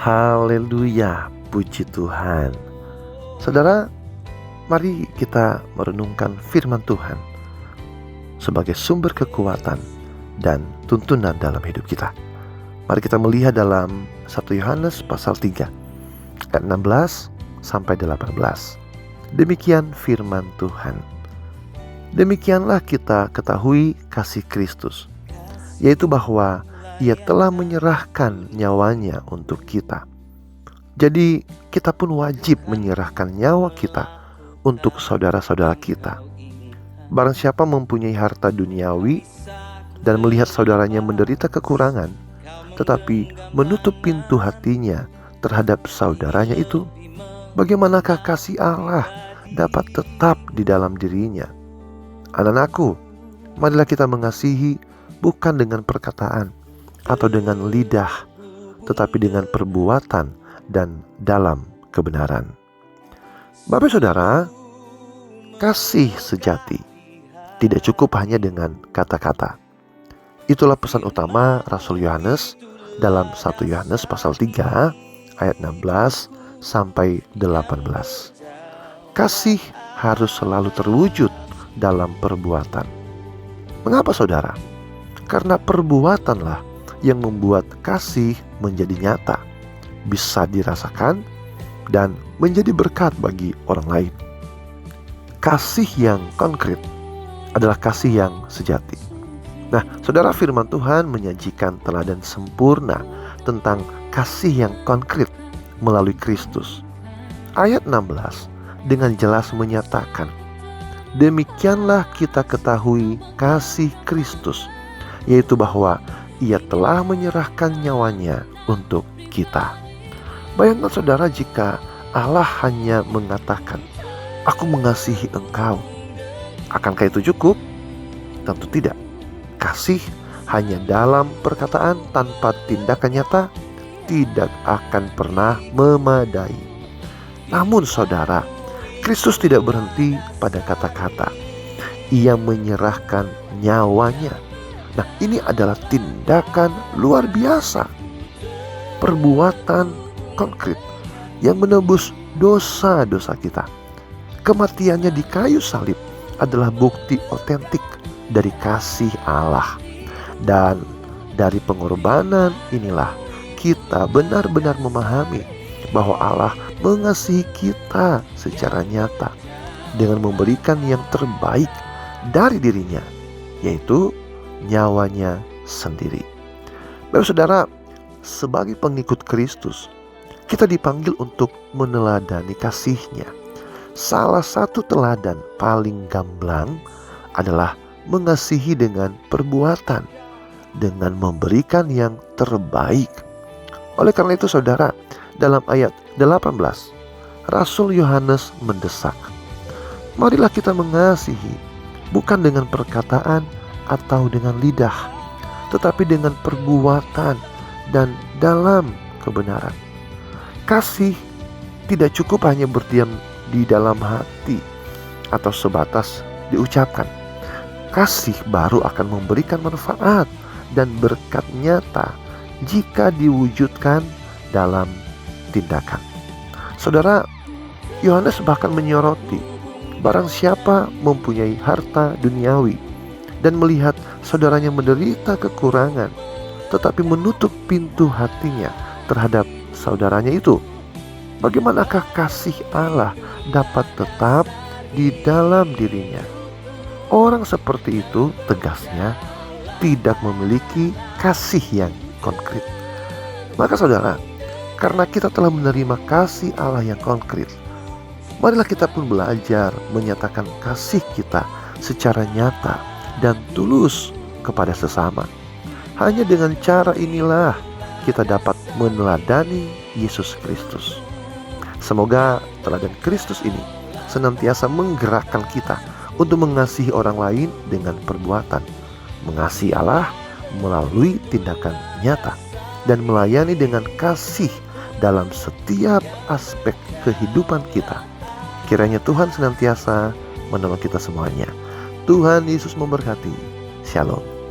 Haleluya, puji Tuhan. Saudara, mari kita merenungkan firman Tuhan sebagai sumber kekuatan dan tuntunan dalam hidup kita. Mari kita melihat dalam 1 Yohanes pasal 3 ayat 16 sampai 18. Demikian firman Tuhan. Demikianlah kita ketahui kasih Kristus, yaitu bahwa Ia telah menyerahkan nyawanya untuk kita. Jadi kita pun wajib menyerahkan nyawa kita untuk saudara-saudara kita. Barang siapa mempunyai harta duniawi dan melihat saudaranya menderita kekurangan, tetapi menutup pintu hatinya terhadap saudaranya itu, bagaimanakah kasih Allah dapat tetap di dalam dirinya? Anak-anakku, marilah kita mengasihi bukan dengan perkataan atau dengan lidah, tetapi dengan perbuatan dan dalam kebenaran. Bapak Saudara, kasih sejati tidak cukup hanya dengan kata-kata. Itulah pesan utama Rasul Yohanes dalam 1 Yohanes pasal 3 ayat 16 sampai 18. Kasih harus selalu terwujud dalam perbuatan. Mengapa saudara? Karena perbuatanlah yang membuat kasih menjadi nyata, bisa dirasakan, dan menjadi berkat bagi orang lain. Kasih yang konkret adalah kasih yang sejati. Nah, saudara, firman Tuhan menyajikan teladan sempurna tentang kasih yang konkret melalui Kristus. Ayat 16 dengan jelas menyatakan, demikianlah kita ketahui kasih Kristus, yaitu bahwa Ia telah menyerahkan nyawanya untuk kita. Bayangkan saudara, jika Allah hanya mengatakan, aku mengasihi engkau, akankah itu cukup? Tentu tidak. Kasih hanya dalam perkataan tanpa tindakan nyata tidak akan pernah memadai. Namun saudara, Kristus tidak berhenti pada kata-kata. Ia menyerahkan nyawanya. Nah, ini adalah tindakan luar biasa, perbuatan konkret yang menebus dosa-dosa kita. Kematiannya di kayu salib adalah bukti otentik dari kasih Allah. Dan dari pengorbanan inilah kita benar-benar memahami bahwa Allah mengasihi kita secara nyata dengan memberikan yang terbaik dari dirinya, yaitu nyawanya sendiri. Bapak saudara, sebagai pengikut Kristus, kita dipanggil untuk meneladani kasih-Nya. Salah satu teladan paling gamblang adalah mengasihi dengan perbuatan, dengan memberikan yang terbaik. Oleh karena itu saudara, dalam ayat 18, Rasul Yohanes mendesak, marilah kita mengasihi bukan dengan perkataan atau dengan lidah, tetapi dengan perbuatan dan dalam kebenaran. Kasih tidak cukup hanya berdiam di dalam hati atau sebatas diucapkan. Kasih baru akan memberikan manfaat dan berkat nyata jika diwujudkan dalam tindakan. Saudara, Yohanes bahkan menyoroti, barang siapa mempunyai harta duniawi dan melihat saudaranya menderita kekurangan, tetapi menutup pintu hatinya terhadap saudaranya itu, bagaimanakah kasih Allah dapat tetap di dalam dirinya? Orang seperti itu tegasnya tidak memiliki kasih yang konkret. Maka saudara, karena kita telah menerima kasih Allah yang konkret, marilah kita pun belajar menyatakan kasih kita secara nyata dan tulus kepada sesama. Hanya dengan cara inilah kita dapat meneladani Yesus Kristus. Semoga teladan Kristus ini senantiasa menggerakkan kita untuk mengasihi orang lain dengan perbuatan, mengasihi Allah melalui tindakan nyata, dan melayani dengan kasih dalam setiap aspek kehidupan kita. Kiranya Tuhan senantiasa menolong kita semuanya. Tuhan Yesus memberkati. Shalom.